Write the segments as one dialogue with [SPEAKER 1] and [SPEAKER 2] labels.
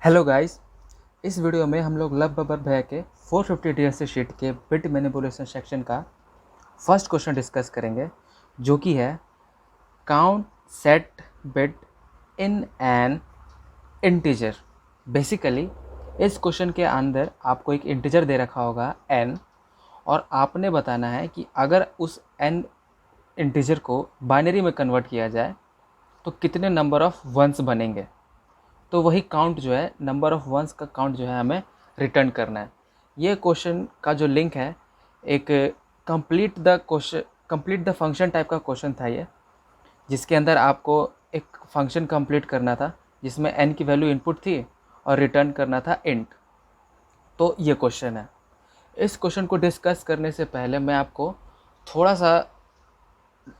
[SPEAKER 1] Hello guys. इस video में हम लोग लव बबर भैया के 450 डीएससी शीट के बिट मैनिपुलेशन सेक्शन का फर्स्ट क्वेश्चन डिस्कस करेंगे, जो कि है count set bit in an integer. Basically इस क्वेश्चन के अंदर आपको एक इंटीजर दे रखा होगा n, और आपने बताना है कि अगर उस n इंटीजर को बाइनरी में कन्वर्ट किया जाए तो कितने नंबर ऑफ वंस बनेंगे। तो वही काउंट जो है, नंबर ऑफ वंस का काउंट जो है हमें रिटर्न करना है। ये क्वेश्चन का जो लिंक है एक कंप्लीट द फंक्शन टाइप का क्वेश्चन था ये, जिसके अंदर आपको एक फंक्शन कंप्लीट करना था जिसमें n की वैल्यू इनपुट थी और रिटर्न करना था इंट। तो ये क्वेश्चन है। इस क्वेश्चन को डिस्कस करने से पहले मैं आपको थोड़ा सा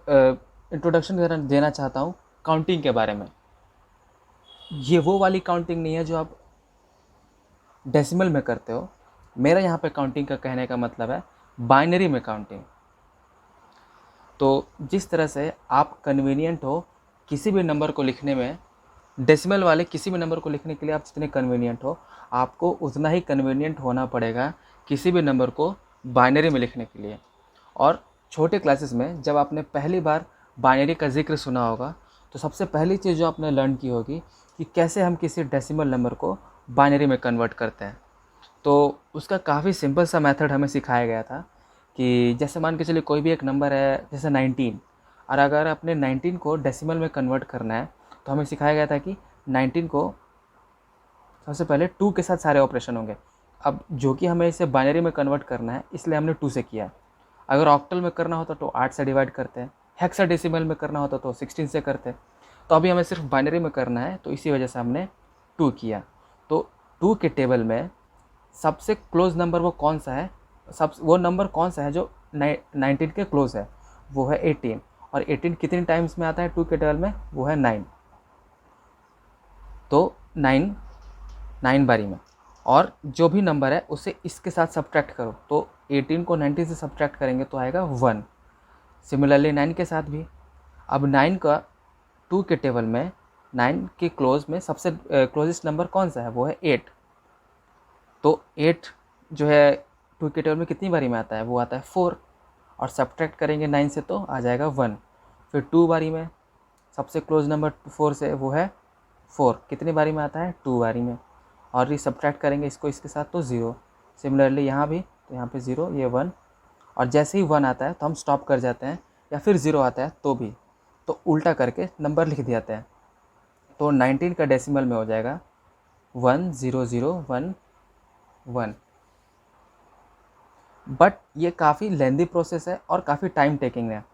[SPEAKER 1] इंट्रोडक्शन देना चाहता हूँ काउंटिंग के बारे में। ये वो वाली काउंटिंग नहीं है जो आप डेसिमल में करते हो। मेरा यहाँ पे काउंटिंग का कहने का मतलब है बाइनरी में काउंटिंग। तो जिस तरह से आप कन्वीनियंट हो किसी भी नंबर को लिखने में, डेसिमल वाले किसी भी नंबर को लिखने के लिए आप जितने कन्वीनियंट हो, आपको उतना ही कन्वीनियंट होना पड़ेगा किसी भी नंबर को बाइनरी में लिखने के लिए। और छोटे क्लासेस में जब आपने पहली बार बाइनरी का जिक्र सुना होगा तो सबसे पहली चीज़ जो आपने लर्न की होगी कि कैसे हम किसी डेसिमल नंबर को बाइनरी में कन्वर्ट करते हैं। तो उसका काफ़ी सिंपल सा मेथड हमें सिखाया गया था कि जैसे मान के चलिए कोई भी एक नंबर है जैसे 19, और अगर अपने 19 को डेसिमल में कन्वर्ट करना है तो हमें सिखाया गया था कि 19 को सबसे पहले 2 के साथ सारे ऑपरेशन होंगे। अब जो कि हमें इसे बाइनरी में कन्वर्ट करना है इसलिए हमने 2 से किया। अगर ऑक्टल में करना होता तो 8 से डिवाइड करते हैं, हेक्साडेसिमल में करना होता तो 16 से करते हैं। तो अभी हमें सिर्फ बाइनरी में करना है तो इसी वजह से हमने 2 किया। तो 2 के टेबल में सबसे क्लोज नंबर वो कौन सा है, वो नंबर कौन सा है जो 19 के क्लोज है, वो है 18। और 18 कितनी टाइम्स में आता है 2 के टेबल में, वो है 9। तो 9 बारी में, और जो भी नंबर है उसे इसके साथ सब्ट्रैक्ट करो। तो 18 को 19 से सब्ट्रैक्ट करेंगे तो आएगा 1। सिमिलरली 9 के साथ भी। अब 9 का 2 के टेबल में 9 के क्लोज में सबसे क्लोजेस्ट नंबर कौन सा है, वो है 8। तो 8 जो है 2 के टेबल में कितनी बारी में आता है, वो आता है 4। और सब्ट्रैक्ट करेंगे 9 से तो आ जाएगा 1। फिर 2 बारी में सबसे क्लोज नंबर 4 से, वो है 4। कितनी बारी में आता है, 2 बारी में। और ये सब्ट्रैक्ट करेंगे इसको इसके साथ तो 0। सिमिलरली यहाँ भी, तो यहाँ पे 0, ये 1। और जैसे ही 1 आता है तो हम स्टॉप कर जाते हैं, या फिर 0 आता है तो भी, तो उल्टा करके नंबर लिख दिया जाता है। तो 19 का डेसिमल में हो जाएगा 10011। बट ये काफ़ी लेंदी प्रोसेस है और काफ़ी टाइम टेकिंग है।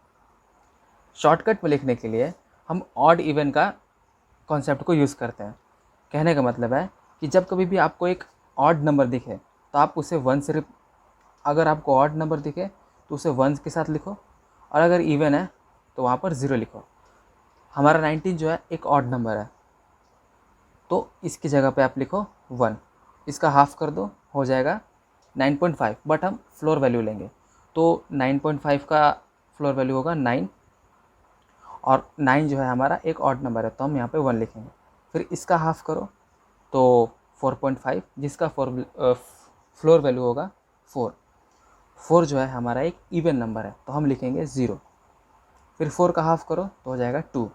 [SPEAKER 1] शॉर्टकट में लिखने के लिए हम ऑड इवन का कॉन्सेप्ट को यूज़ करते हैं। कहने का मतलब है कि जब कभी भी आपको एक ऑड नंबर दिखे तो आप उसे 1 से अगर आपको ऑड नंबर दिखे तो उसे 1 के साथ लिखो, और अगर इवन है तो वहाँ पर 0 लिखो। हमारा 19 जो है एक ऑड नंबर है, तो इसकी जगह पे आप लिखो 1। इसका हाफ कर दो, हो जाएगा 9.5। बट हम फ्लोर वैल्यू लेंगे तो 9.5 का फ्लोर वैल्यू होगा 9, और 9 जो है हमारा एक ऑड नंबर है तो हम यहाँ पे 1 लिखेंगे। फिर इसका हाफ करो तो 4.5, जिसका फ्लोर वैल्यू होगा 4। 4 जो है हमारा एक इवन नंबर है तो हम लिखेंगे 0। फिर 4 का हाफ करो तो हो जाएगा 2।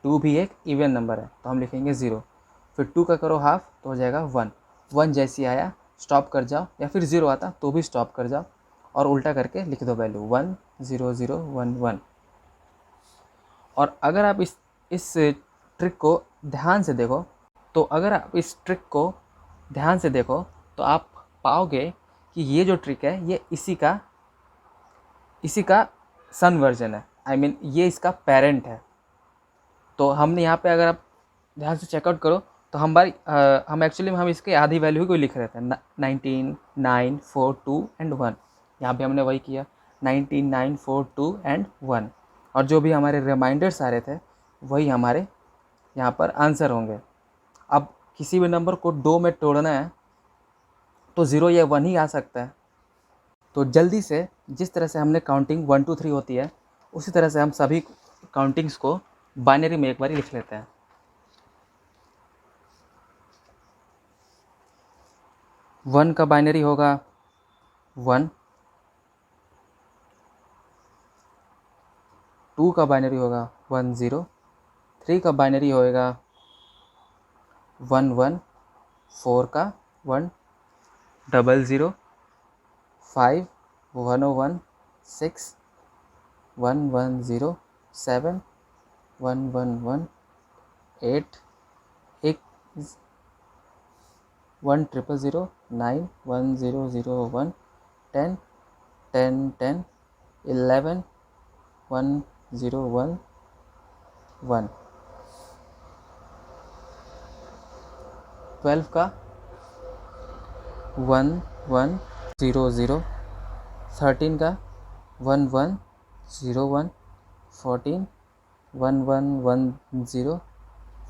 [SPEAKER 1] 2 भी एक इवन नंबर है तो हम लिखेंगे 0। फिर 2 का करो हाफ तो हो जाएगा 1। 1 जैसी आया स्टॉप कर जाओ, या फिर 0 आता तो भी स्टॉप कर जाओ और उल्टा करके लिख दो वैल्यू 1 0 0 1 1। और अगर आप इस ट्रिक को ध्यान से देखो, तो अगर आप इस ट्रिक को ध्यान से देखो तो आप पाओगे कि ये जो ट्रिक है ये इसी का सन वर्जन है। आई मीन ये इसका पेरेंट है। तो हमने यहाँ पे, अगर आप ध्यान से चेकआउट करो तो हम एक्चुअली हम इसके आधी वैल्यू को लिख रहे थे, 19 9 4 2 एंड 1। यहाँ पे हमने वही किया, 19 9 4 2 एंड 1। और जो भी हमारे रिमाइंडर्स आ रहे थे वही हमारे यहाँ पर आंसर होंगे। अब किसी भी नंबर को 2 में तोड़ना है तो 0 या 1 ही आ सकता है। तो जल्दी से, जिस तरह से हमने काउंटिंग 1 2 3 होती है, उसी तरह से हम सभी काउंटिंग्स को बाइनरी में एक बार लिख लेते हैं। 1 का बाइनरी होगा 1, 2 का बाइनरी होगा 1 0, 3 का बाइनरी होएगा 1 1, 4 का 1 0 0, 5 1 1, 6 1 1 0, 7 1 1 1, 8 1 0 0, 9 1 0 0 1, 10 10 10, 11 1 0 1 1, 12 का 1 1 0 0, 13 का 1 1 0 1, 14 1 1 1 0,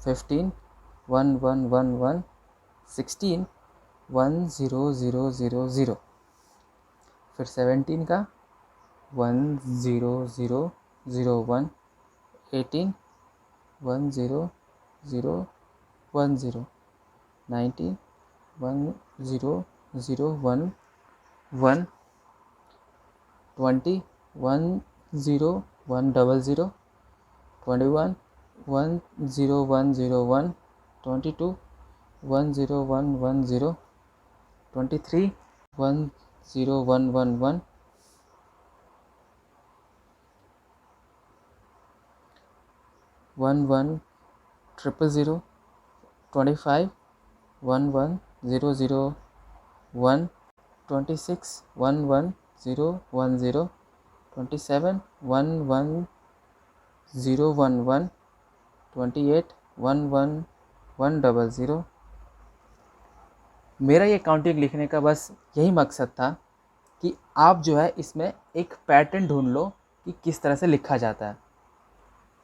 [SPEAKER 1] 15 1 1 1 1, 16 1 0 0 0 0, फिर 17 का 1 0 0 0 1, 18 1 0 0 1 0, 19 1 0 0 1 1, 20 1 0 1 0 0, 21 1 0 1 0 1, 22 1 0 1 1 0, 23 1 0 1 1 1, 1 1 0 0, 25 1 1 0 0 1, 26 1 1 0 1 0, 27 1 1 0 1 1, 28 1 1 1 0 0। मेरा ये काउंटिंग लिखने का बस यही मकसद था कि आप जो है इसमें एक पैटर्न ढूंढ लो कि किस तरह से लिखा जाता है।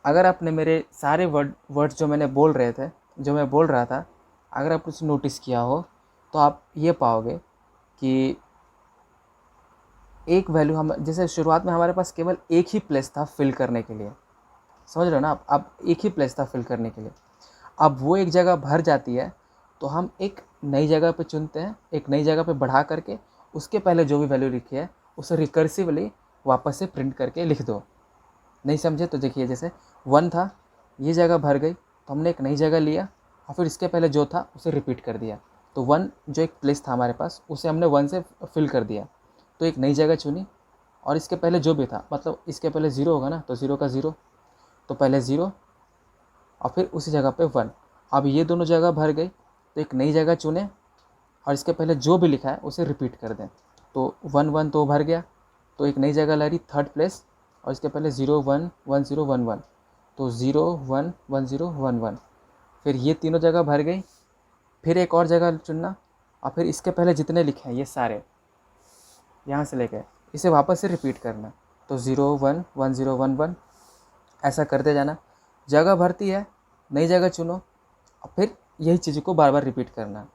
[SPEAKER 1] अगर आपने मेरे सारे वर्ड्स जो मैंने बोल रहे थे, जो मैं बोल रहा था, अगर आप कुछ नोटिस किया हो तो आप ये पाओगे कि एक वैल्यू हम, जैसे शुरुआत में हमारे पास केवल एक ही प्लेस था फिल करने के लिए, समझ रहे हो ना आप, अब एक ही प्लेस था फिल करने के लिए। अब वो एक जगह भर जाती है तो हम एक नई जगह पे चुनते हैं, एक नई जगह पे बढ़ा करके उसके पहले जो भी वैल्यू लिखी है उसे रिकर्सिवली वापस से प्रिंट करके लिख दो। नहीं समझे तो देखिए, जैसे 1 था, ये जगह भर गई तो हमने एक नई जगह लिया और फिर इसके पहले जो था उसे रिपीट कर दिया। तो 1 जो एक प्लेस था हमारे पास उसे हमने 1 से फिल कर दिया, तो एक नई जगह चुनी और इसके पहले जो भी था, मतलब इसके पहले 0 होगा ना, तो 0 का 0, तो पहले 0 और फिर उसी जगह पे 1। अब ये दोनों जगह भर गई तो एक नई जगह चुने और इसके पहले जो भी लिखा है उसे रिपीट कर दें। तो 1 1 तो भर गया, तो एक नई जगह ला रही थर्ड प्लेस और इसके पहले 0 1 1 0 1 1, तो 0 1 1 0 1 1। फिर ये तीनों जगह भर गई, फिर एक और जगह चुनना और फिर इसके पहले जितने लिखे हैं ये सारे यहाँ से लेके इसे वापस से रिपीट करना। तो 0 1 1 0 1 1, ऐसा करते जाना। जगह भरती है, नई जगह चुनो और फिर यही चीज़ को बार बार रिपीट करना।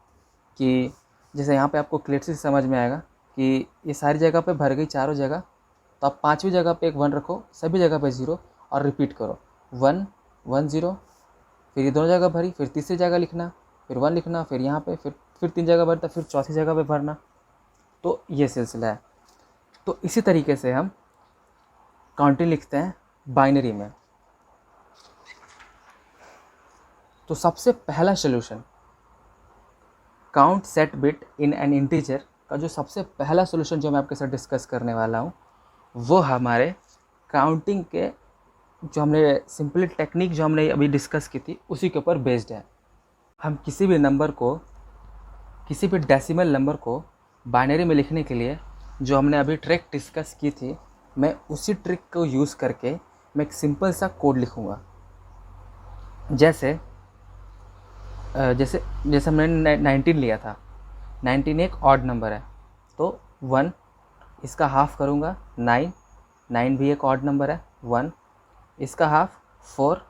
[SPEAKER 1] कि जैसे यहाँ पे आपको क्लियरली समझ में आएगा कि ये सारी जगह पे भर गई, चारों जगह, तो आप पांचवी जगह पे एक 1 रखो, सभी जगह पे 0 और रिपीट करो 1 1 0। फिर ये दोनों जगह भरी, फिर तीसरी जगह लिखना, फिर 1 लिखना, फिर यहाँ पे फिर 3 जगह भरता, फिर चौथी जगह पे भरना। तो ये सिलसिला है। तो इसी तरीके से हम काउंटिंग लिखते हैं बाइनरी में। तो सबसे पहला solution, count set bit in an integer का जो सबसे पहला सोल्यूशन जो मैं आपके साथ डिस्कस करने वाला हूँ, वो हमारे काउंटिंग के जो हमने सिंपली टेक्निक जो हमने अभी डिस्कस की थी उसी के ऊपर बेस्ड है। हम किसी भी नंबर को, किसी भी डेसिमल नंबर को बाइनरी में लिखने के लिए जो हमने अभी ट्रिक डिस्कस की थी, मैं उसी ट्रिक को यूज़ करके मैं एक सिंपल सा कोड लिखूँगा। जैसे जैसे जैसे हमने 19 लिया था, 19 एक ऑड नंबर है, तो 1 इसका हाफ करूँगा 9, 9 भी एक ऑड नंबर है 1, इसका हाफ 4,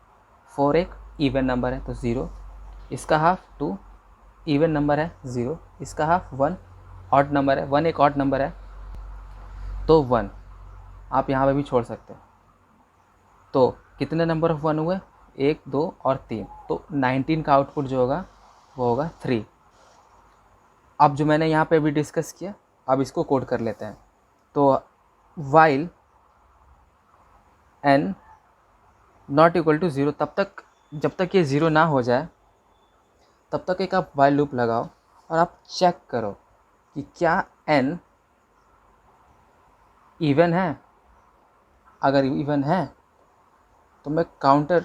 [SPEAKER 1] 4 एक इवन नंबर है तो 0, इसका हाफ 2 इवन नंबर है 0, इसका हाफ 1 ऑड नंबर है, 1 एक ऑड नंबर है तो 1 आप यहाँ पे भी छोड़ सकते हैं। तो कितने नंबर ऑफ 1 हुए, 1 2 और 3, तो 19 का आउटपुट जो होगा वो होगा 3। अब जो मैंने यहाँ पे अभी डिस्कस किया, अब इसको कोड कर लेते हैं। तो while n not equal to 0, तब तक जब तक ये 0 ना हो जाए तब तक एक आप वाइल लूप लगाओ और आप चेक करो कि क्या n इवन है। अगर इवन है तो मैं काउंटर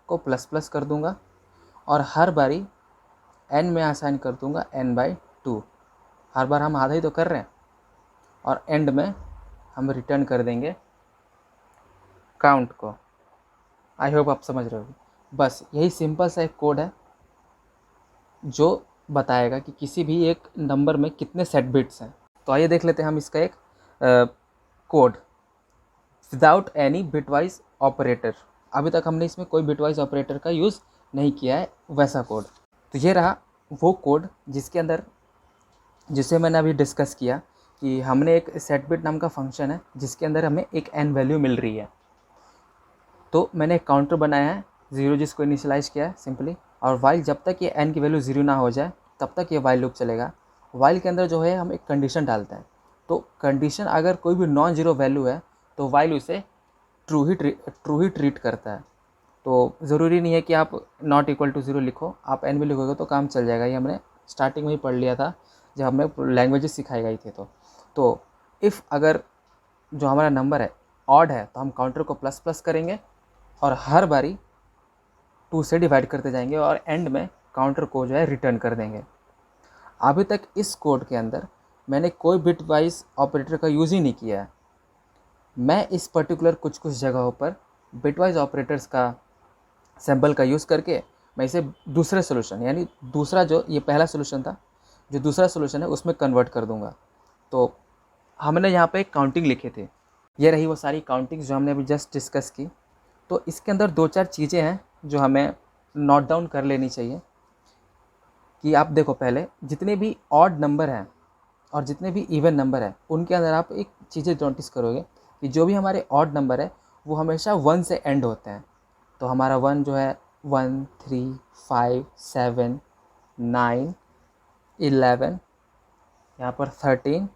[SPEAKER 1] को प्लस प्लस कर दूंगा और हर बारी n में असाइन कर दूंगा n/2। हर बार हम आधा ही तो कर रहे हैं, और एंड में हम रिटर्न कर देंगे काउंट को। आई होप आप समझ रहे हो। बस यही सिंपल सा एक कोड है जो बताएगा कि किसी भी एक नंबर में कितने सेट बिट्स हैं। तो आइए देख लेते हैं हम इसका एक code without any bitwise operator. अभी तक हमने इसमें कोई बिटवाइज ऑपरेटर का यूज़ नहीं किया है, वैसा कोड। तो ये रहा वो कोड जिसके अंदर, जिसे मैंने अभी डिस्कस किया कि हमने एक सेट बिट नाम का फंक्शन है जिसके अंदर हमें एक n वैल्यू मिल रही है। तो मैंने एक काउंटर बनाया है 0, जिसको इनिशियलाइज़ किया है सिंपली, और वाइल जब तक ये n की वैल्यू 0 ना हो जाए तब तक ये वाइल लूप चलेगा। वाइल के अंदर जो है हम एक कंडीशन डालते हैं। तो कंडीशन अगर कोई भी नॉन जीरो वैल्यू है तो वाइल उसे ट्रू ही ट्रीट करता है। तो ज़रूरी नहीं है कि आप नॉट इक्वल टू 0 लिखो, आप n भी लिखोगे तो काम चल जाएगा। ये हमने स्टार्टिंग में ही पढ़ लिया था जब हमें लैंग्वेजेस सिखाई गई थी। तो इफ़ अगर जो हमारा नंबर है ऑड है तो हम काउंटर को प्लस प्लस करेंगे और हर बारी 2 से डिवाइड करते जाएंगे और एंड में काउंटर को जो है रिटर्न कर देंगे। अभी तक इस कोड के अंदर मैंने कोई बिट वाइज ऑपरेटर का यूज़ ही नहीं किया है। मैं इस पर्टिकुलर कुछ जगहों पर बिटवाइज ऑपरेटर्स का सैम्पल का यूज़ करके मैं इसे दूसरे सोल्यूशन, यानी दूसरा जो ये पहला सोल्यूशन था, जो दूसरा सोल्यूशन है उसमें कन्वर्ट कर दूंगा। तो हमने यहाँ पे काउंटिंग लिखे थे, ये रही वो सारी काउंटिंग जो हमने अभी जस्ट डिस्कस की। तो इसके अंदर 2-4 चीज़ें हैं जो हमें नोट डाउन कर लेनी चाहिए कि आप देखो, पहले जितने भी ऑड नंबर हैं और जितने भी इवन नंबर हैं उनके अंदर आप एक चीज़ें नोटिस करोगे कि जो भी हमारे ऑड नंबर है वो हमेशा 1 से एंड होते हैं। तो हमारा 1 जो है 1, 3, 5, 7, 9, 11, यहाँ पर 13,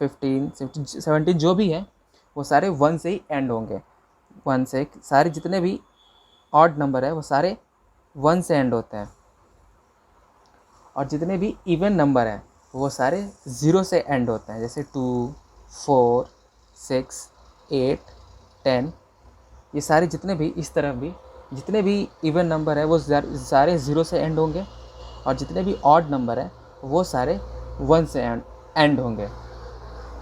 [SPEAKER 1] 15, 16, 17 जो भी है वो सारे 1 से ही एंड होंगे। 1 से सारे जितने भी ऑड नंबर है वो सारे 1 से एंड होते हैं, और जितने भी इवन नंबर हैं वो सारे 0 से एंड होते हैं। जैसे 2, 4, 6, 8, 10, ये सारे जितने भी, इस तरफ भी जितने भी इवन नंबर है वो सारे 0 से एंड होंगे, और जितने भी ऑड नंबर है वो सारे 1 से एंड होंगे।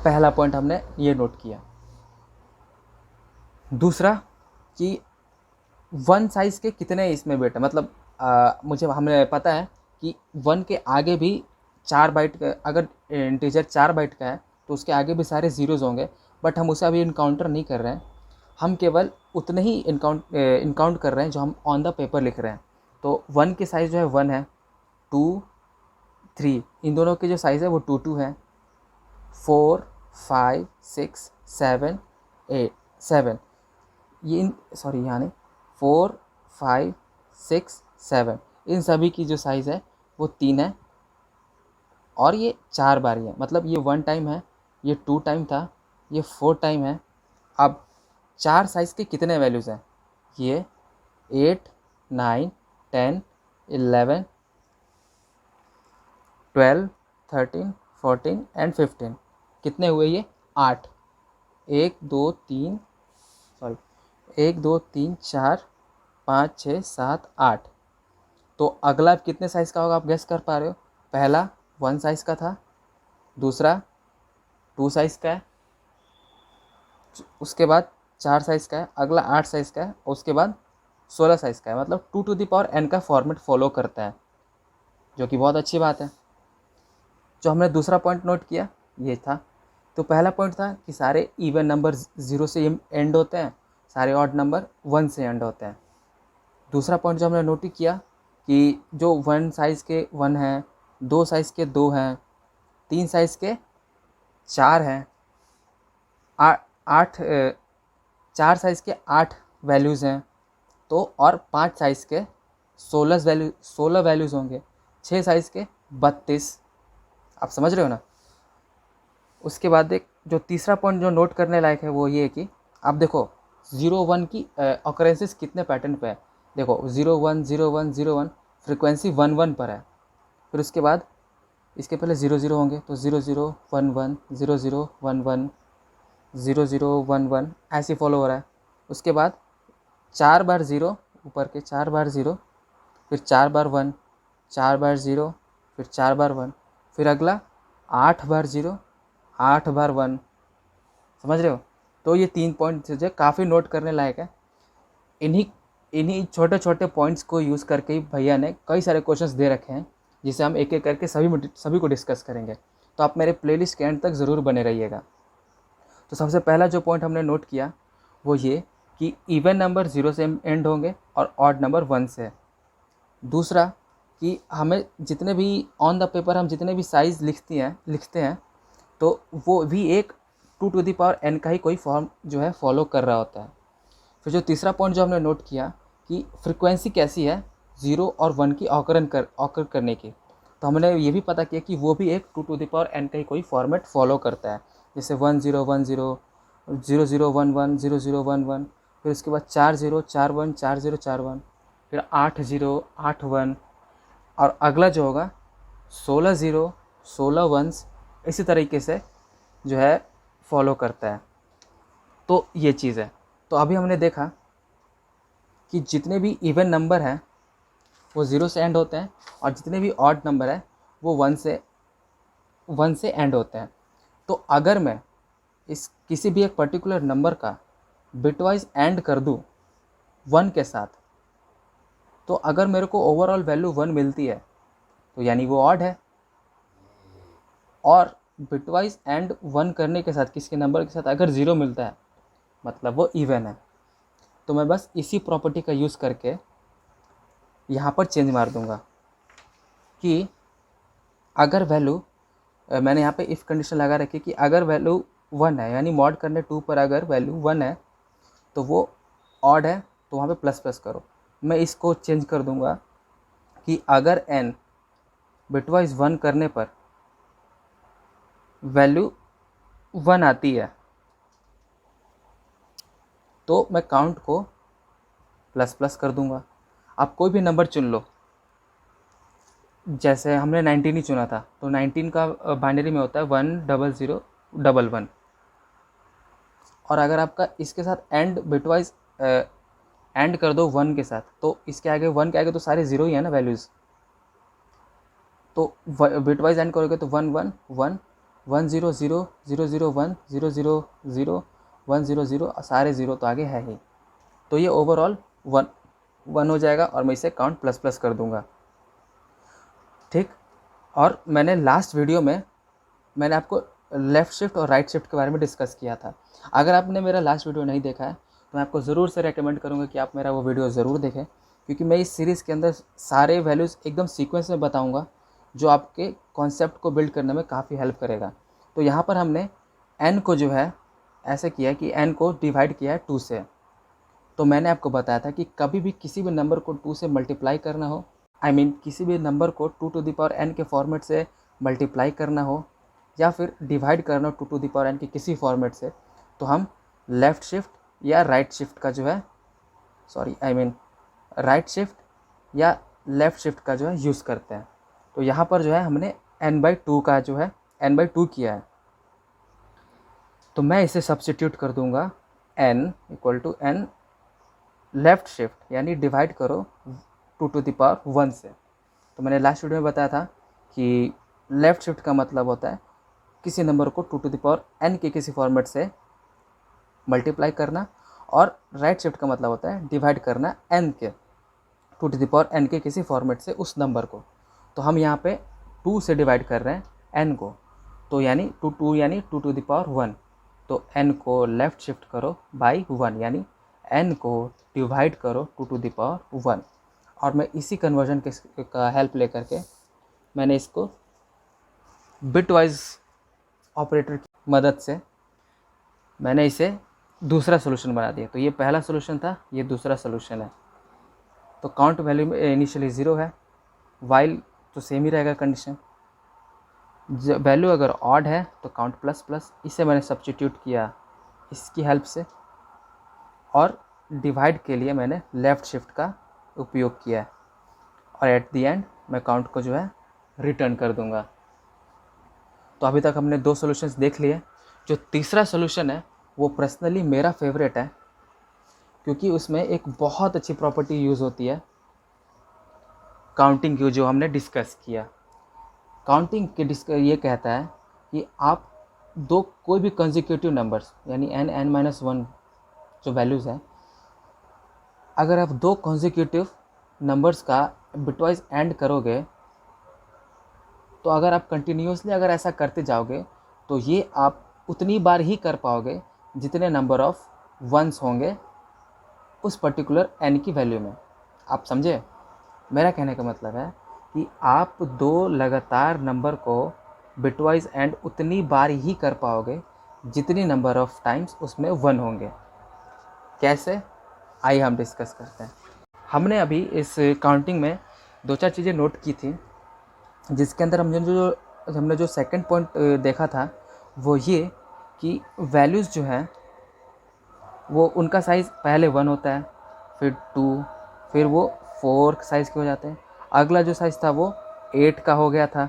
[SPEAKER 1] पहला पॉइंट हमने ये नोट किया। दूसरा कि 1 साइज़ के कितने इसमें बिट है, मतलब हमें पता है कि 1 के आगे भी 4 बाइट का, अगर इंटीजर 4 बाइट का है तो उसके आगे भी सारे ज़ीरोज़ होंगे, बट हम उसे अभी इनकाउंटर नहीं कर रहे हैं। हम केवल उतने ही इनकाउंट कर रहे हैं जो हम ऑन द पेपर लिख रहे हैं। तो 1 की साइज़ जो है 1 है, 2, 3, इन दोनों के जो साइज़ है वो 2, 2 है, 4, 5, 6, 7, 8, 7, ये सॉरी यहाँ नहीं, 4, 5, 6, 7, इन सभी की जो साइज़ है वो 3 है, और ये 4 बारी है। मतलब ये 1 टाइम है, ये 2 टाइम था, ये 4 टाइम है। अब 4 साइज़ के कितने वैल्यूज़ हैं? ये 8, 9, 10, 11, 12, 13, 14 एंड 15। कितने हुए ये? 8। 1, 2, 3, सॉरी 1, 2, 3, 4, 5, 6, 7, 8। तो अगला कितने साइज़ का होगा आप गेस कर पा रहे हो? पहला 1 साइज़ का था, दूसरा 2 साइज़ का है, उसके बाद 4 साइज़ का है, अगला 8 साइज़ का है, और उसके बाद 16 साइज़ का है। मतलब 2 टू द पावर n का फॉर्मेट फॉलो करता है, जो कि बहुत अच्छी बात है। जो हमने दूसरा पॉइंट नोट किया ये था। तो पहला पॉइंट था कि सारे इवन नंबर 0 से एंड होते हैं, सारे ऑड नंबर 1 से एंड होते हैं। दूसरा पॉइंट जो हमने नोट किया कि जो 1 साइज़ के 1 हैं, 2 साइज़ के 2 हैं, 3 साइज़ के 4 हैं, 4 साइज़ के 8 वैल्यूज़ हैं, तो और 5 साइज़ के 16 वैल्यूज़ होंगे, 6 साइज़ के 32, आप समझ रहे हो ना। उसके बाद एक जो तीसरा पॉइंट जो नोट करने लायक है वो ये है कि आप देखो 0 1 की ऑकरेंसेस कितने पैटर्न पे है। देखो 0 1 0 1 0 1, फ्रिक्वेंसी 1 1 पर है। फिर उसके बाद इसके पहले 0 0 होंगे तो 0 0 1 1 0 0 1 1 0 0 1 1 ऐसे फॉलो हो रहा है। उसके बाद 4 बार 0, ऊपर के 4 बार 0, फिर 4 बार 1, 4 बार 0, फिर 4 बार 1, फिर अगला 8 बार 0, 8 बार 1। समझ रहे हो। तो ये 3 पॉइंट जो काफ़ी नोट करने लायक है। इन्हीं इन्हीं छोटे छोटे पॉइंट्स को यूज़ करके ही भैया ने कई सारे क्वेश्चंस दे रखे हैं, जिसे हम एक एक करके सभी को डिस्कस करेंगे। तो आप मेरे प्लेलिस्ट के एंड तक ज़रूर बने रहिएगा। तो सबसे पहला जो पॉइंट हमने नोट किया वो ये कि इवन नंबर 0 से एंड होंगे और ऑड नंबर 1 से। दूसरा कि हमें जितने भी ऑन द पेपर हम जितने भी साइज़ लिखते हैं तो वो भी एक 2n का ही कोई फॉर्म जो है फॉलो कर रहा होता है। फिर जो तीसरा पॉइंट जो हमने नोट किया कि फ्रिक्वेंसी कैसी है 0 और 1 की ऑकर करने की, तो हमने ये भी पता किया कि वो भी एक 2n का ही कोई फॉर्मेट फॉलो करता है। जैसे 1 0 1 0, 0 0 1 1, 0 0 1 1, फिर उसके बाद 4 0 4 1, 4 0 4 1, फिर 8 0 8 1, और अगला जो होगा 16 0 16 1, इसी तरीके से जो है फॉलो करता है। तो ये चीज़ है। तो अभी हमने देखा कि जितने भी इवन नंबर हैं वो 0 से एंड होते हैं और जितने भी ऑड नंबर है वो 1 से एंड होते हैं। तो अगर मैं इस किसी भी एक पर्टिकुलर नंबर का बिटवाइज एंड कर दूं 1 के साथ, तो अगर मेरे को ओवरऑल वैल्यू 1 मिलती है तो यानी वो ऑड है। और बिटवाइज एंड 1 करने के साथ किसी नंबर के साथ अगर 0 मिलता है मतलब वो इवन है। तो मैं बस इसी प्रॉपर्टी का यूज़ करके यहाँ पर चेंज मार दूँगा कि अगर वैल्यू मैंने यहाँ पे इफ़ कंडीशन लगा रखी कि अगर वैल्यू 1 है, यानी मॉड करने 2 पर अगर वैल्यू 1 है तो वो ऑड है, तो वहाँ पे प्लस प्लस करो। मैं इसको चेंज कर दूँगा कि अगर n बिटवाइज 1 करने पर वैल्यू 1 आती है तो मैं काउंट को प्लस प्लस कर दूँगा। आप कोई भी नंबर चुन लो, जैसे हमने 19 ही चुना था तो 19 का बाइनरी में होता है 1 0 0 1 1। और अगर आपका इसके साथ एंड बिटवाइज एंड कर दो 1 के साथ, तो इसके आगे 1 के आगे तो सारे 0 ही है ना वैल्यूज़। तो बिटवाइज एंड करोगे तो 1 1 1 1 0 0 0 0 1 0 0 0 1 0 0, सारे 0 तो आगे है ही। तो ये ओवरऑल 1 हो जाएगा और मैं इसे काउंट प्लस प्लस कर दूंगा। ठीक। और मैंने लास्ट वीडियो में मैंने आपको लेफ़्ट शिफ्ट और राइट शिफ्ट के बारे में डिस्कस किया था। अगर आपने मेरा लास्ट वीडियो नहीं देखा है तो मैं आपको ज़रूर से रेकमेंड करूँगा कि आप मेरा वो वीडियो ज़रूर देखें, क्योंकि मैं इस सीरीज़ के अंदर सारे वैल्यूज़ एकदम सीक्वेंस में बताऊँगा जो आपके कॉन्सेप्ट को बिल्ड करने में काफ़ी हेल्प करेगा। तो यहाँ पर हमने n को जो है ऐसे किया कि n को डिवाइड किया है 2 से। तो मैंने आपको बताया था कि कभी भी किसी भी नंबर को 2 से मल्टीप्लाई करना हो, किसी भी नंबर को 2n के फॉर्मेट से मल्टीप्लाई करना हो या फिर डिवाइड करना हो 2n के किसी फॉर्मेट से, तो हम लेफ़्ट शिफ्ट या राइट शिफ्ट का जो है राइट शिफ्ट या लेफ़्ट शिफ्ट का जो है यूज़ करते हैं। तो यहाँ पर जो है हमने n/2 का जो है n/2 किया है। तो मैं इसे सब्स्टिट्यूट कर दूंगा n = n लेफ़्ट शिफ्ट, यानी डिवाइड करो 2 से। तो मैंने लास्ट वीडियो में बताया था कि लेफ़्ट शिफ्ट का मतलब होता है किसी नंबर को 2n के किसी फॉर्मेट से मल्टीप्लाई करना, और राइट शिफ्ट का मतलब होता है डिवाइड करना n के 2n के किसी फॉर्मेट से उस नंबर को। तो हम यहाँ पे 2 से डिवाइड कर रहे हैं n को, तो यानी 2 यानी 2 तो n को लेफ़्ट शिफ्ट करो बाई 1, यानी n को डिवाइड करो 2 और मैं इसी कन्वर्जन का हेल्प लेकर के मैंने इसको बिटवाइज ऑपरेटर की मदद से मैंने इसे दूसरा सोल्यूशन बना दिया। तो ये पहला सोल्यूशन था, ये दूसरा सोल्यूशन है। तो काउंट वैल्यू में इनिशियली 0 है, वाइल तो सेम ही रहेगा कंडीशन। वैल्यू अगर ऑड है तो काउंट प्लस प्लस, इसे मैंने सब्स्टिट्यूट किया इसकी हेल्प से, और डिवाइड के लिए मैंने लेफ़्ट शिफ्ट का उपयोग किया है, और एट दी एंड मैं काउंट को जो है रिटर्न कर दूंगा। तो अभी तक हमने 2 सॉल्यूशंस देख लिए। जो तीसरा सॉल्यूशन है वो पर्सनली मेरा फेवरेट है, क्योंकि उसमें एक बहुत अच्छी प्रॉपर्टी यूज़ होती है काउंटिंग की, जो हमने डिस्कस किया। काउंटिंग के ये कहता है कि आप दो कोई भी कंसेक्यूटिव नंबर्स यानी n-1 जो वैल्यूज़ है, अगर आप दो कंसेक्यूटिव नंबर्स का बिटवाइज एंड करोगे, तो अगर आप कंटिन्यूसली अगर ऐसा करते जाओगे तो ये आप उतनी बार ही कर पाओगे जितने नंबर ऑफ वंस होंगे उस पर्टिकुलर n की वैल्यू में। आप समझे? मेरा कहने का मतलब है कि आप दो लगातार नंबर को बिटवाइज एंड उतनी बार ही कर पाओगे जितनी नंबर ऑफ टाइम्स उसमें 1 होंगे। कैसे? आइए हम डिस्कस करते हैं। हमने अभी इस काउंटिंग में 2-4 चीज़ें नोट की थी, जिसके अंदर हमने जो सेकंड पॉइंट देखा था वो ये कि वैल्यूज़ जो हैं वो उनका साइज़ पहले 1 होता है, फिर 2, फिर वो 4 साइज़ के हो जाते हैं। अगला जो साइज़ था वो 8 का हो गया था।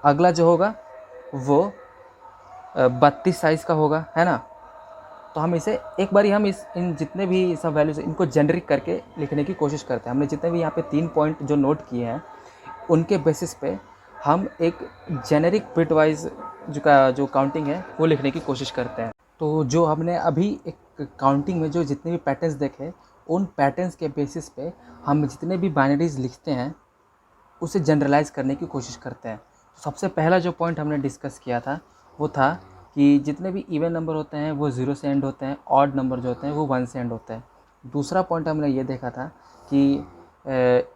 [SPEAKER 1] अगला जो होगा वो 32 साइज़ का होगा, है ना? तो हम इसे एक बारी हम इन जितने भी सब वैल्यूज़ इनको जेनरिक करके लिखने की कोशिश करते हैं। हमने जितने भी यहाँ पे 3 पॉइंट जो नोट किए हैं उनके बेसिस पे हम एक जेनेरिक बिटवाइज जो काउंटिंग है वो लिखने की कोशिश करते हैं। तो जो हमने अभी एक काउंटिंग में जो जितने भी पैटर्न्स देखे, उन पैटर्न्स के बेसिस पे हम जितने भी बाइनरीज लिखते हैं उसे जनरलाइज करने की कोशिश करते हैं। सबसे पहला जो पॉइंट हमने डिस्कस किया था वो था कि जितने भी इवन नंबर होते हैं वो 0 से एंड होते हैं, ऑड नंबर जो होते हैं वो 1 से एंड होते हैं। दूसरा पॉइंट हमने ये देखा था कि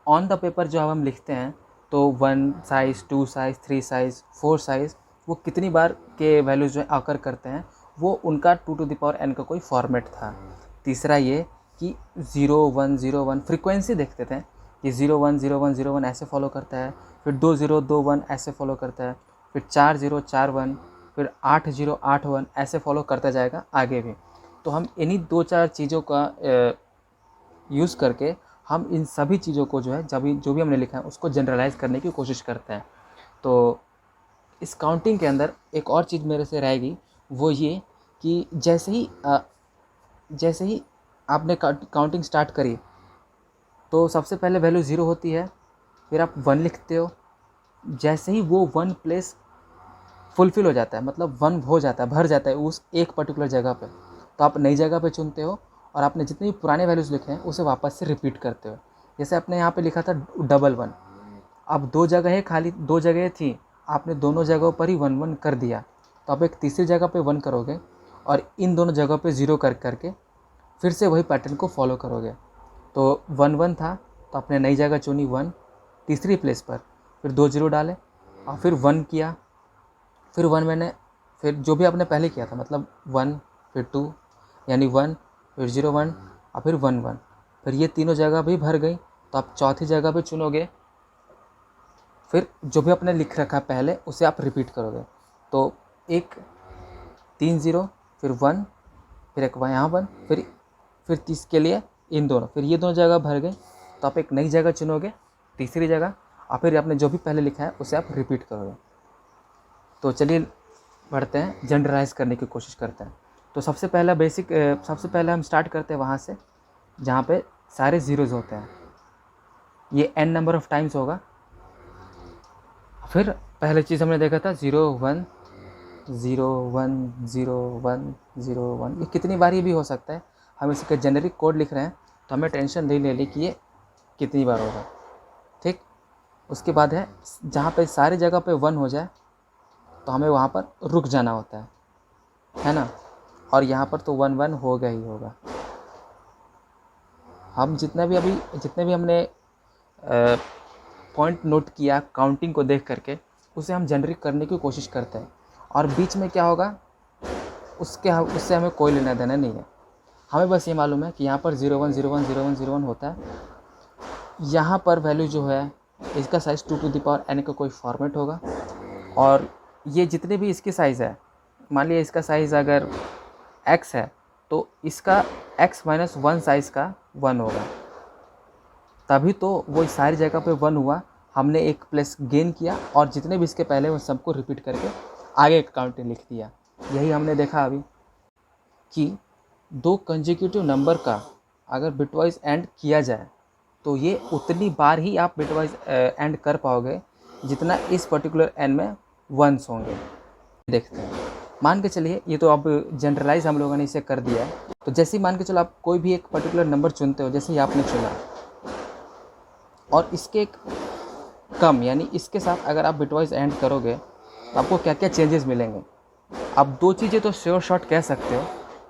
[SPEAKER 1] ऑन द पेपर जो हम लिखते हैं तो 1 साइज़, 2 साइज़, 3 साइज़, 4 साइज़ वो कितनी बार के वैल्यूज़ जो आकर करते हैं वो उनका 2 टू द पावर n का कोई फॉर्मेट था। तीसरा ये कि 0 1 0 1 फ्रीक्वेंसी देखते थे कि 0 1 0 1 0 1 ऐसे फॉलो करता है, फिर 2 0 2 1 ऐसे फॉलो करता है, फिर 4 0 4 1, फिर 8 0 8 1 ऐसे फॉलो करता जाएगा आगे भी। तो हम इन्हीं 2-4 चीज़ों का यूज़ करके हम इन सभी चीज़ों को जो है जो भी हमने लिखा है उसको जनरलाइज करने की कोशिश करते हैं। तो इस काउंटिंग के अंदर एक और चीज़ मेरे से रहेगी, वो ये कि जैसे ही आपने काउंटिंग स्टार्ट करी तो सबसे पहले वैल्यू 0 होती है, फिर आप 1 लिखते हो। जैसे ही वो 1 प्लेस फुलफ़िल हो जाता है, मतलब 1 हो जाता है, भर जाता है उस एक पर्टिकुलर जगह पे, तो आप नई जगह पे चुनते हो और आपने जितने भी पुराने वैल्यूज़ लिखे हैं उसे वापस से रिपीट करते हो। जैसे आपने यहाँ पे लिखा था 111, अब 2 जगह खाली 2 जगह थी, आपने दोनों जगहों पर ही 1 1 कर दिया, तो आप एक तीसरी जगह पे 1 करोगे और इन दोनों जगहों पे 0 करके फिर से वही पैटर्न को फॉलो करोगे। तो 1 1 था तो आपने नई जगह चुनी 1 तीसरी प्लेस पर, फिर 2 0 डाले और फिर 1 किया, फिर 1 मैंने फिर जो भी आपने पहले किया था मतलब 1 फिर 2 यानी 1 फिर 0 1 और फिर 1 1, फिर ये तीनों जगह भी भर गई, तो आप चौथी जगह पे चुनोगे, फिर जो भी आपने लिख रखा पहले उसे आप रिपीट करोगे। तो एक 3 0 फिर 1 फिर एक यहाँ 1 फिर 30 के लिए इन दोनों, फिर ये दोनों जगह भर गए, तो आप एक नई जगह चुनोगे तीसरी जगह और फिर आपने जो भी पहले लिखा है उसे आप रिपीट करोगे। तो चलिए बढ़ते हैं, जनरलाइज करने की कोशिश करते हैं। तो सबसे पहले हम स्टार्ट करते हैं वहाँ से जहाँ पे सारे ज़ीरोज़ होते हैं। ये n नंबर ऑफ़ टाइम्स होगा। फिर पहले चीज़ हमने देखा था 0 1 0 1 0 1 0 1, ये कितनी बार ये भी हो सकता है। हम इसका जेनेरिक कोड लिख रहे हैं तो हमें टेंशन नहीं लेनी कि ये कितनी बार होगा, ठीक। उसके बाद है जहाँ पे सारी जगह पे 1 हो जाए तो हमें वहाँ पर रुक जाना होता है ना। और यहाँ पर तो 1 1 होगा ही होगा। हम जितने भी हमने पॉइंट नोट किया काउंटिंग को देख करके उसे हम जनरिक करने की कोशिश करते हैं, और बीच में क्या होगा उससे हमें कोई लेना देना नहीं है। हमें बस ये मालूम है कि यहाँ पर 0 1 0 1 0 1 0 1 होता है। यहाँ पर वैल्यू जो है इसका size 2 to the power n का कोई फॉर्मेट होगा, और ये जितने भी इसकी साइज़ है, मान लिया इसका साइज़ अगर x है तो इसका x माइनस 1 साइज़ का 1 होगा, तभी तो वो इस सारी जगह पे 1 हुआ। हमने एक प्लेस गेन किया और जितने भी इसके पहले वो सबको रिपीट करके आगे काउंट लिख दिया। यही हमने देखा अभी कि दो कंसेक्यूटिव नंबर का अगर बिटवाइज एंड किया जाए तो ये उतनी बार ही आप बिटवाइज एंड कर पाओगे जितना इस पर्टिकुलर एन में वंस होंगे। देखते हैं, मान के चलिए ये तो अब जनरलाइज हम लोगों ने इसे कर दिया है। तो जैसे ही मान के चलो आप कोई भी एक पर्टिकुलर नंबर चुनते हो, जैसे ही आपने चुना और इसके एक कम यानी इसके साथ अगर आप बिटवाइज एंड करोगे तो आपको क्या क्या चेंजेस मिलेंगे। आप दो चीज़ें तो श्योर शॉट कह सकते हो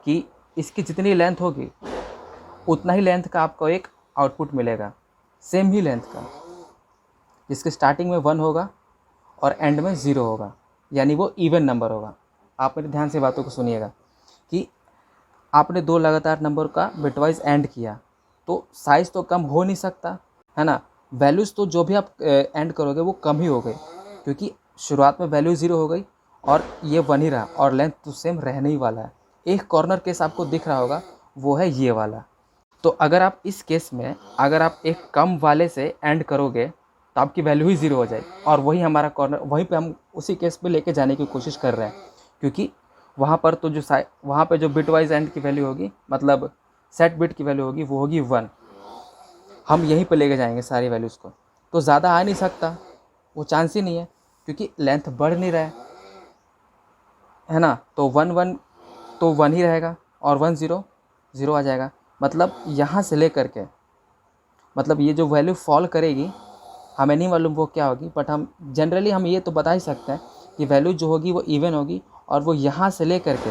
[SPEAKER 1] कि इसकी जितनी लेंथ होगी उतना ही लेंथ का आपको एक आउटपुट मिलेगा, सेम ही लेंथ का, जिसके स्टार्टिंग में 1 होगा और एंड में 0 होगा, यानी वो इवन नंबर होगा। आप मेरे ध्यान से बातों को सुनिएगा कि आपने दो लगातार नंबर का बिटवाइज एंड किया तो साइज़ तो कम हो नहीं सकता है ना। वैल्यूज़ तो जो भी आप एंड करोगे वो कम ही हो गई, क्योंकि शुरुआत में वैल्यू 0 हो गई और ये 1 ही रहा और लेंथ तो सेम रहने ही वाला है। एक कॉर्नर केस आपको दिख रहा होगा, वो है ये वाला। तो अगर आप इस केस में अगर आप एक कम वाले से एंड करोगे तो आपकी वैल्यू ही 0 हो जाएगी और वही हमारा कॉर्नर, वहीं पे हम उसी केस पे लेके जाने की कोशिश कर रहे हैं, क्योंकि वहाँ पर तो वहाँ पे जो बिट वाइज एंड की वैल्यू होगी, मतलब सेट बिट की वैल्यू होगी, वो होगी 1। हम यहीं पे लेके जाएंगे सारी वैल्यूज़ को, तो ज़्यादा आ नहीं सकता, वो चांस ही नहीं है, क्योंकि लेंथ बढ़ नहीं रहा है ना। तो 1 तो 1 ही रहेगा और 1 0 आ जाएगा। मतलब यहाँ से ले करके, मतलब ये जो वैल्यू फॉल करेगी हमें नहीं मालूम वो क्या होगी, बट हम जनरली हम ये तो बता ही सकते हैं कि वैल्यू जो होगी वो इवन होगी और वो यहाँ से ले करके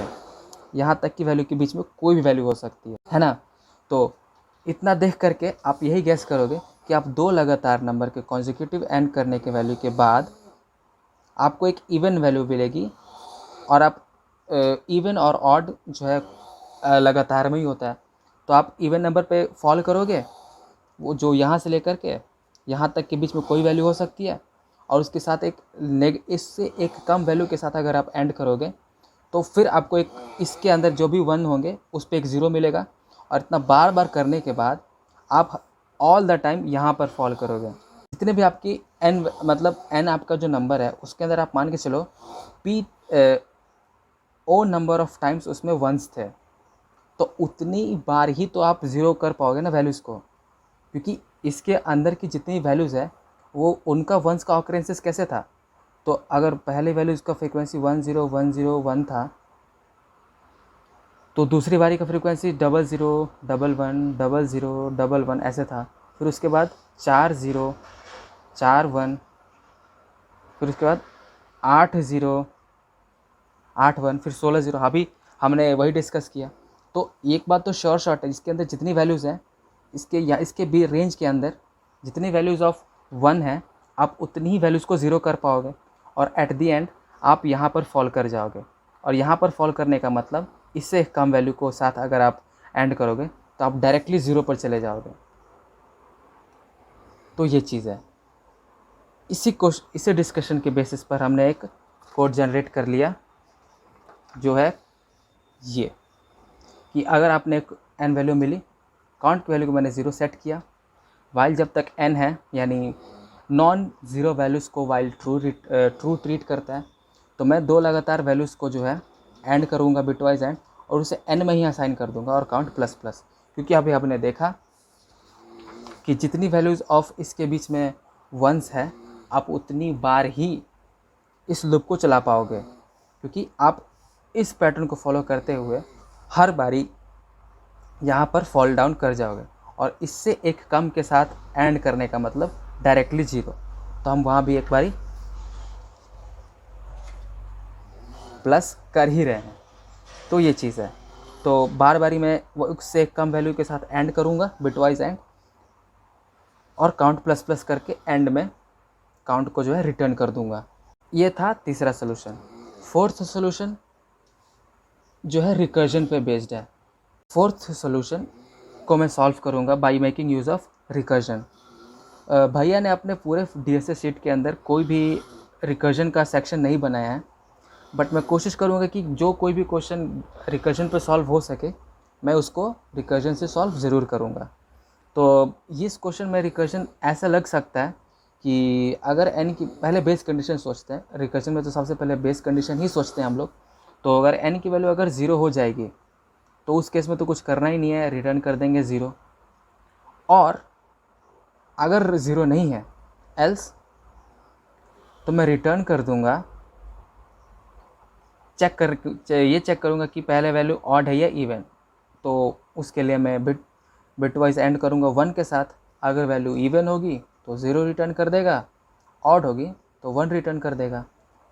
[SPEAKER 1] यहाँ तक की वैल्यू के बीच में कोई भी वैल्यू हो सकती है ना। तो इतना देख करके आप यही गैस करोगे कि आप दो लगातार नंबर के कॉन्जिक्यूटिव एंड करने के वैल्यू के बाद आपको एक इवन वैल्यू मिलेगी, और आप इवन और ऑड जो है लगातार में ही होता है, तो आप इवन नंबर पे फॉल करोगे, वो जो यहाँ से लेकर के यहाँ तक के बीच में कोई वैल्यू हो सकती है, और उसके साथ इससे एक कम वैल्यू के साथ अगर आप एंड करोगे तो फिर आपको एक इसके अंदर जो भी 1 होंगे उस पर एक 0 मिलेगा, और इतना बार बार करने के बाद आप ऑल द टाइम यहाँ पर फॉल करोगे। जितने भी आपकी n, मतलब n आपका जो नंबर है उसके अंदर आप मान के चलो p ओ नंबर ऑफ टाइम्स उसमें वंस थे, तो उतनी बार ही तो आप 0 कर पाओगे ना वैल्यूज़ को, क्योंकि इसके अंदर की जितनी वैल्यूज़ है वो उनका वंस का ऑकरेंसेस कैसे था। तो अगर पहले वैल्यूज़ का फ्रीक्वेंसी 1 0 1 0 1 था, तो दूसरी बारी का फ्रीक्वेंसी 0 0 1 1 0 0 1 1 ऐसे था। फिर उसके बाद 4 0 4 1, फिर उसके बाद 8 0 8 1, फिर 16 0। अभी हमने वही डिस्कस किया। तो एक बात तो श्योर शॉट है, इसके अंदर जितनी वैल्यूज़ हैं इसके भी रेंज के अंदर जितनी वैल्यूज़ ऑफ 1 है आप उतनी ही वैल्यूज़ को 0 कर पाओगे, और एट दी एंड आप यहाँ पर फॉल कर जाओगे। और यहाँ पर फॉल करने का मतलब इससे कम वैल्यू को साथ अगर आप एंड करोगे तो आप डायरेक्टली 0 पर चले जाओगे। तो ये चीज़ है। इसी डिस्कशन के बेसिस पर हमने एक कोड जनरेट कर लिया, जो है ये कि अगर आपने एक n वैल्यू मिली, काउंट वैल्यू को मैंने 0 सेट किया, वाइल जब तक n है यानी नॉन ज़ीरो वैल्यूज़ को वाइल ट्रू ट्रीट करता है, तो मैं दो लगातार वैल्यूज़ को जो है एंड करूँगा बिटवाइज एंड, और उसे n में ही असाइन कर दूँगा और काउंट प्लस प्लस, क्योंकि अभी आपने देखा कि जितनी वैल्यूज़ ऑफ इसके बीच में वंस है आप उतनी बार ही इस लूप को चला पाओगे, क्योंकि आप इस पैटर्न को फॉलो करते हुए हर बारी यहाँ पर फॉल डाउन कर जाओगे, और इससे एक कम के साथ एंड करने का मतलब डायरेक्टली 0। तो हम वहाँ भी एक बारी प्लस कर ही रहे हैं। तो ये चीज़ है। तो बार बारी मैं वो उससे एक कम वैल्यू के साथ एंड करूँगा बिटवाइज एंड, और काउंट प्लस प्लस करके एंड में काउंट को जो है रिटर्न कर दूँगा। ये था तीसरा सोल्यूशन। फोर्थ सोल्यूशन जो है रिकर्जन पे बेस्ड है। फोर्थ सोल्यूशन को मैं सॉल्व करूँगा by making use of recursion. भैया ने अपने पूरे DSA शीट के अंदर कोई भी रिकर्जन का सेक्शन नहीं बनाया है, बट मैं कोशिश करूँगा कि जो कोई भी क्वेश्चन रिकर्जन पे सॉल्व हो सके मैं उसको रिकर्जन से सॉल्व ज़रूर करूँगा। तो इस क्वेश्चन में रिकर्जन ऐसा लग सकता है कि अगर एन की पहले बेस कंडीशन सोचते हैं, रिकर्जन में तो सबसे पहले बेस कंडीशन ही सोचते हैं हम लोग। तो अगर एन की वैल्यू अगर 0 हो जाएगी तो उस केस में तो कुछ करना ही नहीं है, रिटर्न कर देंगे 0। और अगर 0 नहीं है एल्स तो मैं रिटर्न कर दूंगा, ये चेक करूंगा कि पहले वैल्यू ऑड है या इवन। तो उसके लिए मैं बिटवाइज एंड करूंगा 1 के साथ। अगर वैल्यू इवन होगी तो 0 रिटर्न कर देगा, ऑड होगी तो 1 रिटर्न कर देगा,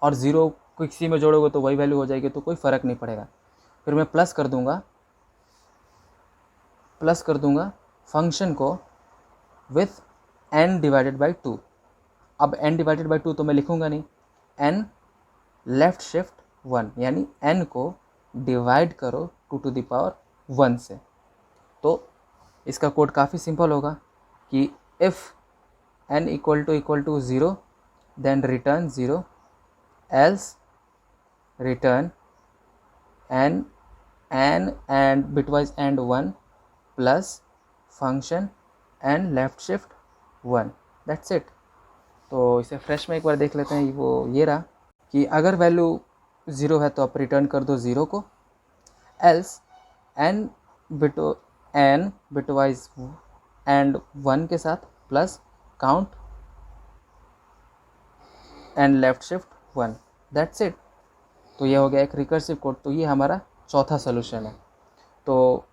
[SPEAKER 1] और 0 को किसी में जोड़ोगे तो वही वैल्यू हो जाएगी, तो कोई फ़र्क नहीं पड़ेगा। फिर मैं प्लस कर दूंगा फंक्शन को विथ n डिवाइडेड बाई 2। अब n डिवाइडेड बाई 2 तो मैं लिखूंगा नहीं, n लेफ्ट शिफ्ट 1, यानी n को डिवाइड करो 2 टू द पावर 1 से। तो इसका कोड काफ़ी सिंपल होगा कि if n equal to 0 then return 0, else return n and bitwise and 1 plus function n left shift 1, that's it. तो इसे फ्रेश में एक बार देख लेते हैं। वो ये रहा कि अगर वैल्यू 0 है तो आप रिटर्न कर दो 0 को, एल्स n बिटवाइज एंड 1 के साथ plus count and left shift 1, that's it. तो ये हो गया एक रिकर्सिव कोड। तो ये हमारा चौथा सोल्यूशन है। तो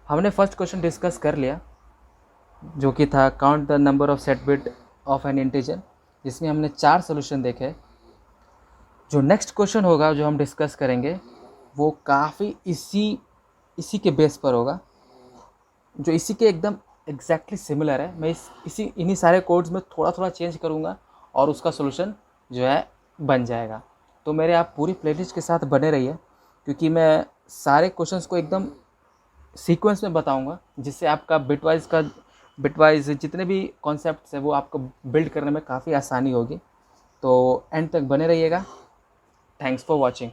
[SPEAKER 1] हमने फर्स्ट क्वेश्चन डिस्कस कर लिया जो कि था count the number of set bit of N integer, जिसमें हमने 4 सोल्यूशन देखे। जो नेक्स्ट क्वेश्चन होगा जो हम डिस्कस करेंगे वो काफ़ी इसी के बेस पर होगा, जो इसी के एकदम एग्जैक्टली सिमिलर है। मैं इन्हीं सारे कोड्स में थोड़ा थोड़ा चेंज करूँगा और उसका सोल्यूशन जो है बन जाएगा। तो मेरे आप पूरी प्लेलिस्ट के साथ बने रहिए, क्योंकि मैं सारे क्वेश्चंस को एकदम सीक्वेंस में बताऊंगा, जिससे आपका बिटवाइज जितने भी कॉन्सेप्ट्स हैं वो आपको बिल्ड करने में काफ़ी आसानी होगी। तो एंड तक बने रहिएगा। Thanks for watching.